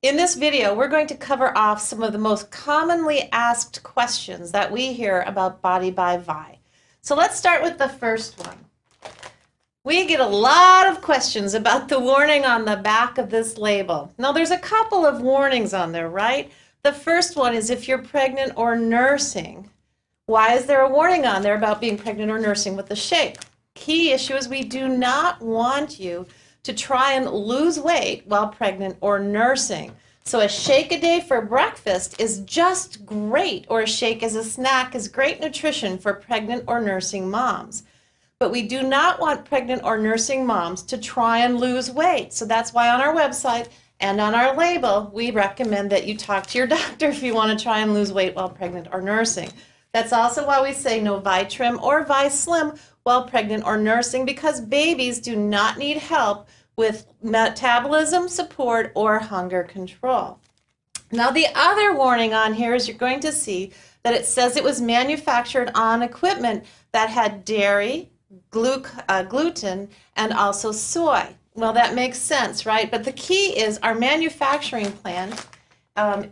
In this video, we're going to cover off some of the most commonly asked questions that we hear about Body by Vi. So let's start with the first one. We get a lot of questions about the warning on the back of this label. Now, there's a couple of warnings on there, right? The first one is if you're pregnant or nursing. Why is there a warning on there about being pregnant or nursing with the shake? Key issue is we do not want you to try and lose weight while pregnant or nursing. So a shake a day for breakfast is just great, or a shake as a snack is great nutrition for pregnant or nursing moms. But we do not want pregnant or nursing moms to try and lose weight. So that's why on our website and on our label, we recommend that you talk to your doctor if you want to try and lose weight while pregnant or nursing. That's also why we say no ViTrim or ViSlim while pregnant or nursing, because babies do not need help with metabolism support or hunger control. Now, the other warning on here is you're going to see that it says it was manufactured on equipment that had dairy, gluten, and also soy. Well, that makes sense, right? But the key is our manufacturing plant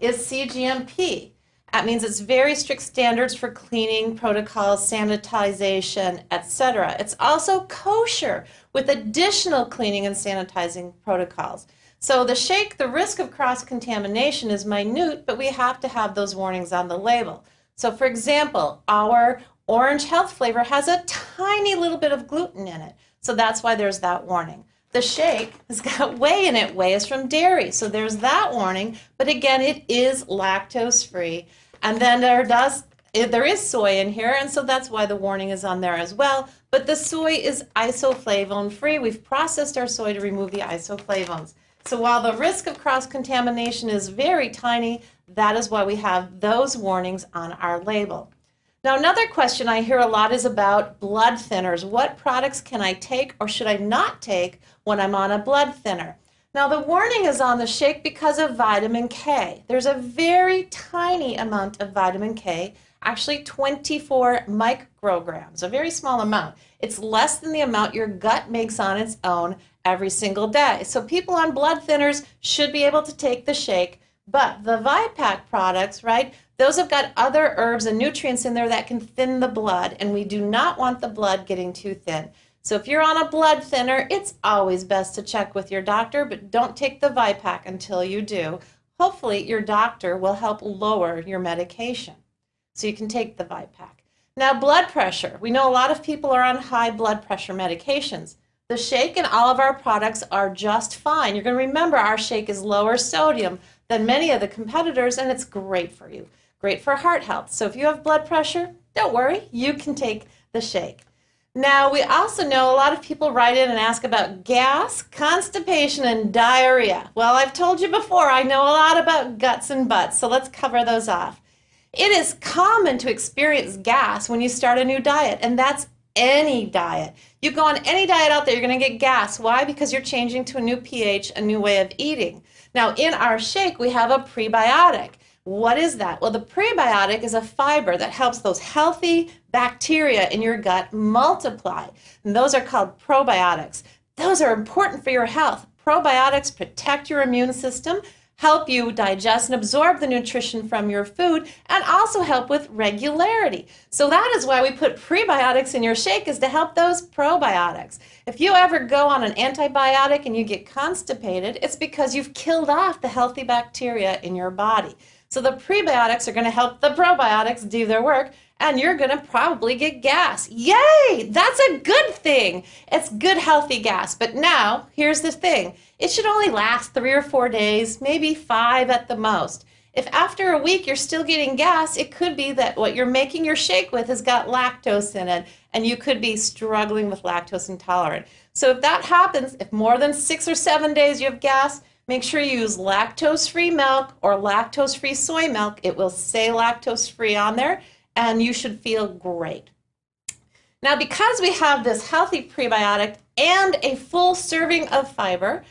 is CGMP. That means it's very strict standards for cleaning protocols, sanitization, etc. It's also kosher with additional cleaning and sanitizing protocols. So the shake, the risk of cross-contamination is minute, but we have to have those warnings on the label. So for example, our orange health flavor has a tiny little bit of gluten in it. So that's why there's that warning. The shake has got whey in it. Whey is from dairy, so there's that warning. But again, it is lactose-free. And then there is soy in here, and so that's why the warning is on there as well. But the soy is isoflavone-free. We've processed our soy to remove the isoflavones. So while the risk of cross-contamination is very tiny, that is why we have those warnings on our label. Now, another question I hear a lot is about blood thinners. What products can I take or should I not take when I'm on a blood thinner? Now, the warning is on the shake because of vitamin K. There's a very tiny amount of vitamin K, actually 24 micrograms, a very small amount. It's less than the amount your gut makes on its own every single day. So people on blood thinners should be able to take the shake, but the ViPack products, right, those have got other herbs and nutrients in there that can thin the blood, and we do not want the blood getting too thin. So if you're on a blood thinner, it's always best to check with your doctor, but don't take the ViPack until you do. Hopefully your doctor will help lower your medication, so you can take the ViPack. Now, blood pressure. We know a lot of people are on high blood pressure medications. The shake and all of our products are just fine. You're going to remember our shake is lower sodium than many of the competitors, and it's great for you. Great for heart health. So if you have blood pressure, don't worry, you can take the shake. Now, we also know a lot of people write in and ask about gas, constipation, and diarrhea. Well, I've told you before, I know a lot about guts and butts, so let's cover those off. It is common to experience gas when you start a new diet, and that's any diet. You go on any diet out there, you're going to get gas. Why? Because you're changing to a new pH, a new way of eating. Now, in our shake, we have a prebiotic. What is that? Well, the prebiotic is a fiber that helps those healthy bacteria in your gut multiply. And those are called probiotics. Those are important for your health. Probiotics protect your immune system, help you digest and absorb the nutrition from your food, and also help with regularity. So that is why we put prebiotics in your shake, is to help those probiotics. If you ever go on an antibiotic and you get constipated, it's because you've killed off the healthy bacteria in your body. So the prebiotics are going to help the probiotics do their work, and you're going to probably get gas. Yay! That's a good thing. It's good, healthy gas. But now, here's the thing. It should only last 3 or 4 days, maybe 5 at the most. If after a week you're still getting gas, it could be that what you're making your shake with has got lactose in it, and you could be struggling with lactose intolerant. So if that happens, if more than 6 or 7 days you have gas, make sure you use lactose-free milk or lactose-free soy milk. It will say lactose-free on there, and you should feel great. Now, because we have this healthy prebiotic and a full serving of fiber,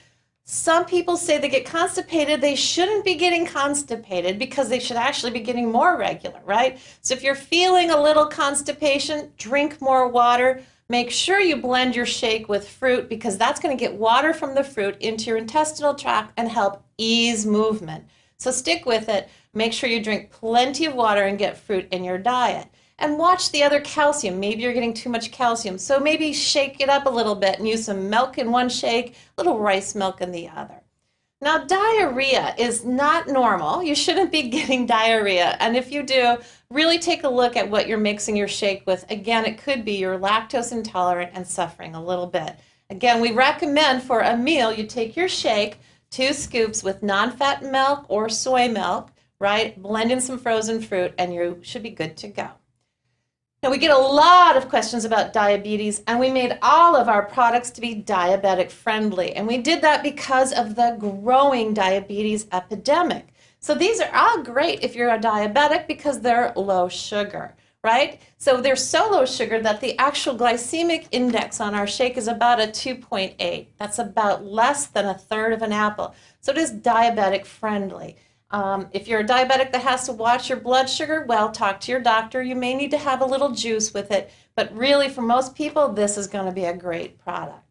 some people say they get constipated. They shouldn't be getting constipated because they should actually be getting more regular, right? So if you're feeling a little constipation, drink more water. Make sure you blend your shake with fruit because that's going to get water from the fruit into your intestinal tract and help ease movement. So stick with it. Make sure you drink plenty of water and get fruit in your diet. And watch the other calcium. Maybe you're getting too much calcium. So maybe shake it up a little bit and use some milk in one shake, a little rice milk in the other. Now, diarrhea is not normal. You shouldn't be getting diarrhea. And if you do, really take a look at what you're mixing your shake with. Again, it could be you're lactose intolerant and suffering a little bit. Again, we recommend for a meal, you take your shake, 2 scoops with non-fat milk or soy milk, right? Blend in some frozen fruit and you should be good to go. Now, we get a lot of questions about diabetes, and we made all of our products to be diabetic friendly. And we did that because of the growing diabetes epidemic. So these are all great if you're a diabetic because they're low sugar, right? So they're so low sugar that the actual glycemic index on our shake is about a 2.8. That's about less than a third of an apple. So it is diabetic friendly. If you're a diabetic that has to watch your blood sugar, well, talk to your doctor. You may need to have a little juice with it, but really for most people, this is going to be a great product.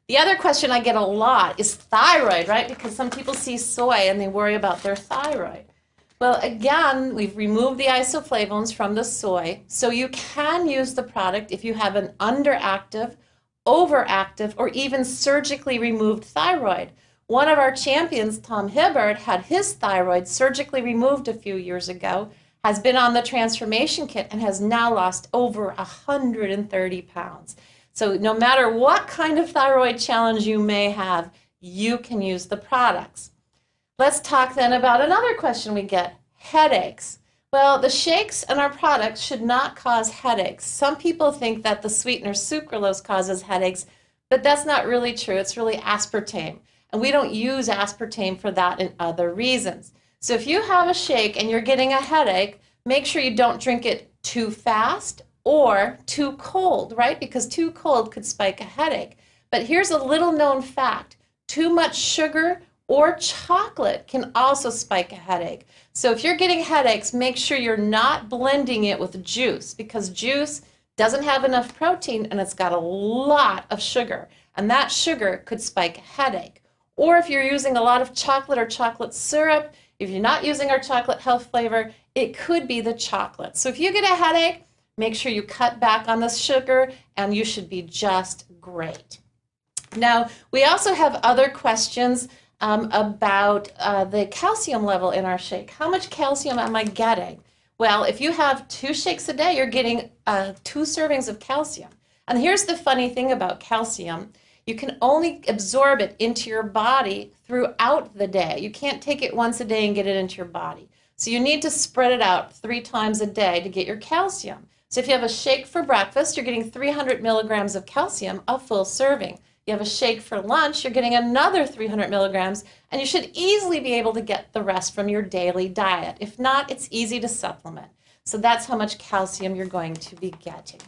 The other question I get a lot is thyroid, right? Because some people see soy and they worry about their thyroid. Well, again, we've removed the isoflavones from the soy, so you can use the product if you have an underactive, overactive, or even surgically removed thyroid. One of our champions, Tom Hibbard, had his thyroid surgically removed a few years ago, has been on the transformation kit, and has now lost over 130 pounds. So no matter what kind of thyroid challenge you may have, you can use the products. Let's talk then about another question we get, headaches. Well, the shakes and our products should not cause headaches. Some people think that the sweetener sucralose causes headaches, but that's not really true. It's really aspartame. And we don't use aspartame for that and other reasons. So if you have a shake and you're getting a headache, make sure you don't drink it too fast or too cold, right? Because too cold could spike a headache. But here's a little known fact. Too much sugar or chocolate can also spike a headache. So if you're getting headaches, make sure you're not blending it with juice because juice doesn't have enough protein and it's got a lot of sugar. And that sugar could spike a headache. Or if you're using a lot of chocolate or chocolate syrup, if you're not using our chocolate health flavor, it could be the chocolate. So if you get a headache, make sure you cut back on the sugar and you should be just great. Now, we also have other questions about the calcium level in our shake. How much calcium am I getting? Well, if you have 2 shakes a day, you're getting 2 servings of calcium. And here's the funny thing about calcium. You can only absorb it into your body throughout the day. You can't take it once a day and get it into your body. So you need to spread it out 3 times a day to get your calcium. So if you have a shake for breakfast, you're getting 300 milligrams of calcium, a full serving. You have a shake for lunch, you're getting another 300 milligrams, and you should easily be able to get the rest from your daily diet. If not, it's easy to supplement. So that's how much calcium you're going to be getting.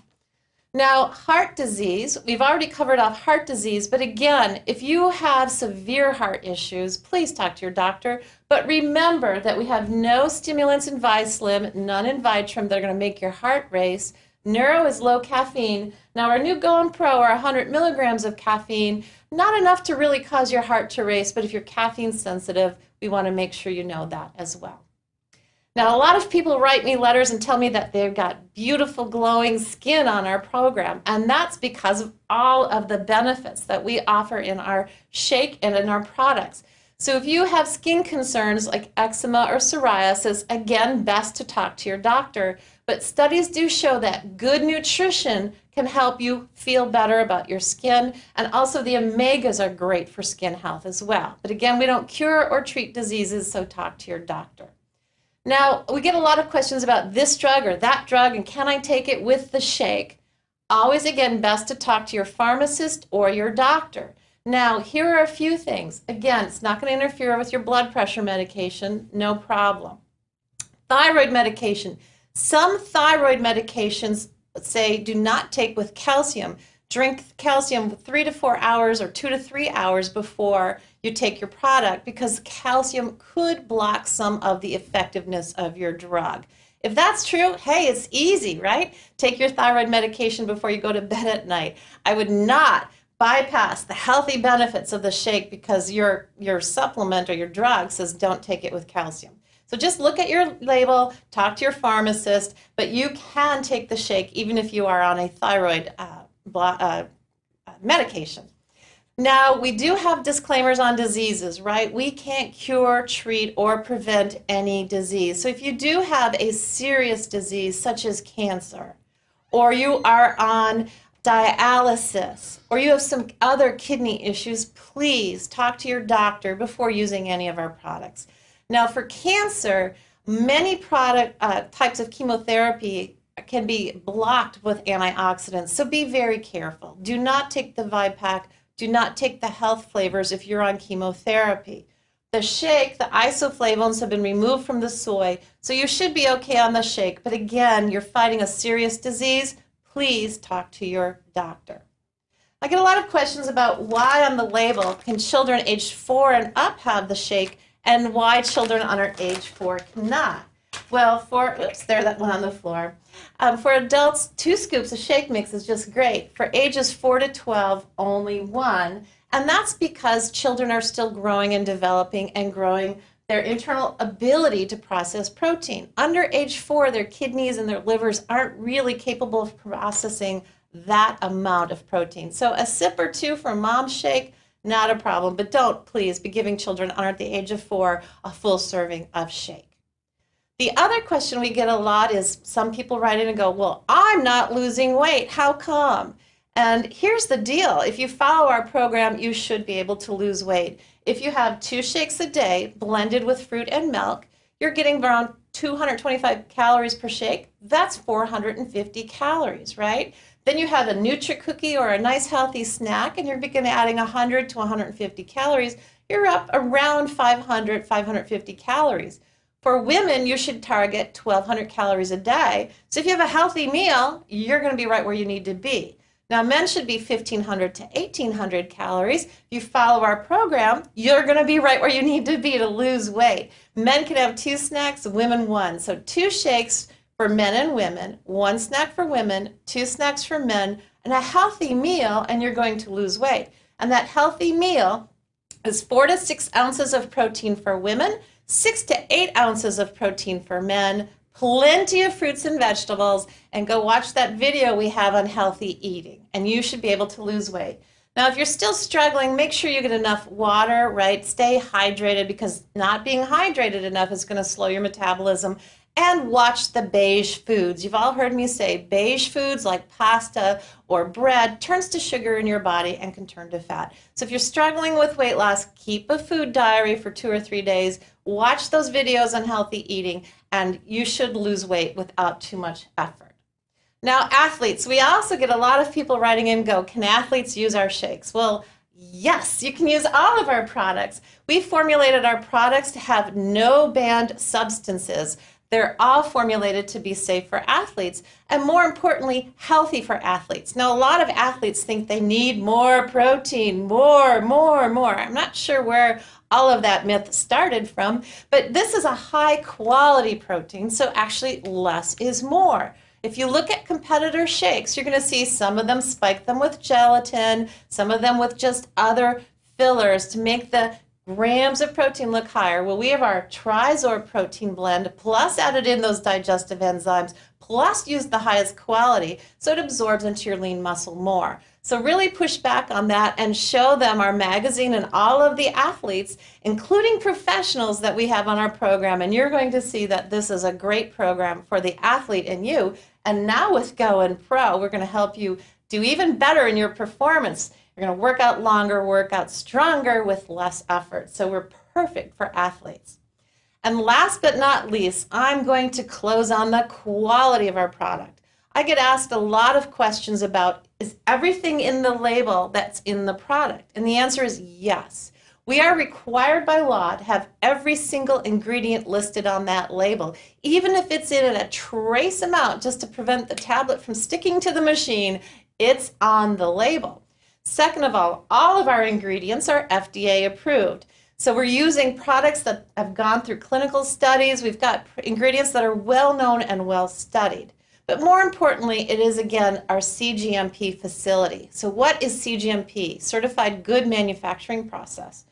Now, heart disease, we've already covered off heart disease, but again, if you have severe heart issues, please talk to your doctor. But remember that we have no stimulants in ViSlim, none in Vitrum that are going to make your heart race. Neuro is low caffeine. Now, our new Go and Pro are 100 milligrams of caffeine, not enough to really cause your heart to race, but if you're caffeine sensitive, we want to make sure you know that as well. Now, a lot of people write me letters and tell me that they've got beautiful glowing skin on our program, and that's because of all of the benefits that we offer in our shake and in our products. So if you have skin concerns like eczema or psoriasis, again, best to talk to your doctor. But studies do show that good nutrition can help you feel better about your skin, and also the omegas are great for skin health as well. But again, we don't cure or treat diseases, so talk to your doctor. Now, we get a lot of questions about this drug or that drug, and can I take it with the shake? Always, again, best to talk to your pharmacist or your doctor. Now, here are a few things. Again, it's not going to interfere with your blood pressure medication, no problem. Thyroid medication. Some thyroid medications say do not take with calcium. Drink calcium 3 to 4 hours or 2 to 3 hours before you take your product because calcium could block some of the effectiveness of your drug. If that's true, hey, it's easy, right? Take your thyroid medication before you go to bed at night. I would not bypass the healthy benefits of the shake because your supplement or your drug says don't take it with calcium. So just look at your label, talk to your pharmacist, but you can take the shake even if you are on a thyroid medication. Now, we do have disclaimers on diseases, right? We can't cure, treat, or prevent any disease. So if you do have a serious disease such as cancer, or you are on dialysis, or you have some other kidney issues, please talk to your doctor before using any of our products. Now, for cancer, many types of chemotherapy can be blocked with antioxidants, so be very careful. Do not take the ViPack. Do not take the health flavors if you're on chemotherapy. The shake, the isoflavones have been removed from the soy, so you should be okay on the shake. But again, you're fighting a serious disease. Please talk to your doctor. I get a lot of questions about why on the label can children aged 4 and up have the shake and why children under age 4 cannot. Well, oops, there, that went on the floor. For adults, 2 scoops of shake mix is just great. For ages 4 to 12, only 1. And that's because children are still growing and developing and growing their internal ability to process protein. Under age 4, their kidneys and their livers aren't really capable of processing that amount of protein. So a sip or 2 for mom's shake, not a problem. But don't, please, be giving children under the age of 4 a full serving of shake. The other question we get a lot is some people write in and go, well, I'm not losing weight. How come? And here's the deal. If you follow our program, you should be able to lose weight. If you have 2 shakes a day blended with fruit and milk, you're getting around 225 calories per shake. That's 450 calories, right? Then you have a Nutri-Cookie or a nice healthy snack, and you're beginning adding 100 to 150 calories. You're up around 500, 550 calories. For women, you should target 1,200 calories a day. So if you have a healthy meal, you're going to be right where you need to be. Now, men should be 1,500 to 1,800 calories. If you follow our program, you're going to be right where you need to be to lose weight. Men can have 2 snacks, women 1. So 2 shakes for men and women, 1 snack for women, 2 snacks for men, and a healthy meal, and you're going to lose weight. And that healthy meal is 4 to 6 ounces of protein for women, 6 to 8 ounces of protein for men, plenty of fruits and vegetables, and go watch that video we have on healthy eating, and you should be able to lose weight. Now, if you're still struggling, make sure you get enough water, right? Stay hydrated, because not being hydrated enough is going to slow your metabolism. And watch the beige foods. You've all heard me say beige foods like pasta or bread turns to sugar in your body and can turn to fat. So if you're struggling with weight loss, keep a food diary for 2 or 3 days. Watch those videos on healthy eating, and you should lose weight without too much effort. Now, athletes, we also get a lot of people writing in, can athletes use our shakes? Well, yes, you can use all of our products. We formulated our products to have no banned substances. They're all formulated to be safe for athletes, and more importantly, healthy for athletes. Now, a lot of athletes think they need more protein, more. I'm not sure where all of that myth started from, but this is a high quality protein, so actually less is more. If you look at competitor shakes, you're going to see some of them spike them with gelatin, some of them with just other fillers to make the grams of protein look higher. Well, we have our Trizor protein blend, plus added in those digestive enzymes, plus used the highest quality, so it absorbs into your lean muscle more. So really push back on that and show them our magazine and all of the athletes, including professionals that we have on our program, and you're going to see that this is a great program for the athlete and you. And now with Go and Pro, we're going to help you do even better in your performance. You're going to work out longer, work out stronger with less effort. So we're perfect for athletes. And last but not least, I'm going to close on the quality of our product. I get asked a lot of questions about, is everything in the label that's in the product? And the answer is yes. We are required by law to have every single ingredient listed on that label, even if it's in a trace amount, just to prevent the tablet from sticking to the machine. It's on the label. Second of all of our ingredients are FDA approved. So we're using products that have gone through clinical studies. We've got ingredients that are well known and well studied. But more importantly, it is, again, our CGMP facility. So what is CGMP? Certified Good Manufacturing Process.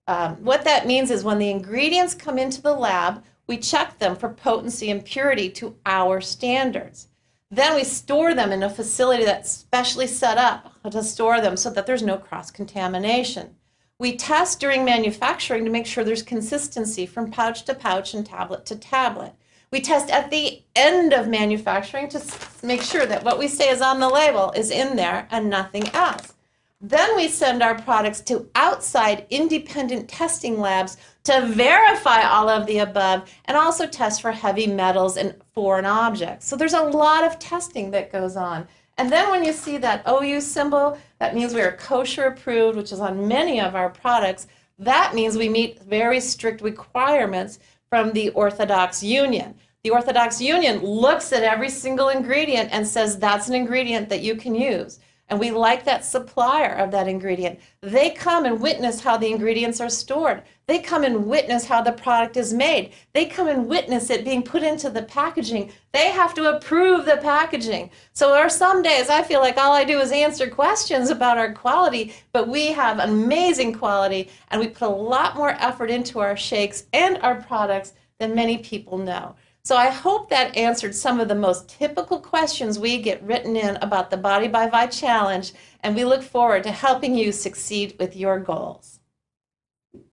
What that means is when the ingredients come into the lab, we check them for potency and purity to our standards. Then we store them in a facility that's specially set up to store them so that there's no cross-contamination. We test during manufacturing to make sure there's consistency from pouch to pouch and tablet to tablet. We test at the end of manufacturing to make sure that what we say is on the label is in there and nothing else. Then we send our products to outside independent testing labs to verify all of the above and also test for heavy metals and foreign objects. So there's a lot of testing that goes on. And then when you see that OU symbol, that means we are kosher approved, which is on many of our products. That means we meet very strict requirements from the Orthodox Union. The Orthodox Union looks at every single ingredient and says that's an ingredient that you can use. And we like that supplier of that ingredient. They come and witness how the ingredients are stored. They come and witness how the product is made. They come and witness it being put into the packaging. They have to approve the packaging. So there are some days I feel like all I do is answer questions about our quality, but we have amazing quality and we put a lot more effort into our shakes and our products than many people know. So I hope that answered some of the most typical questions we get written in about the Body by Vi Challenge, and we look forward to helping you succeed with your goals.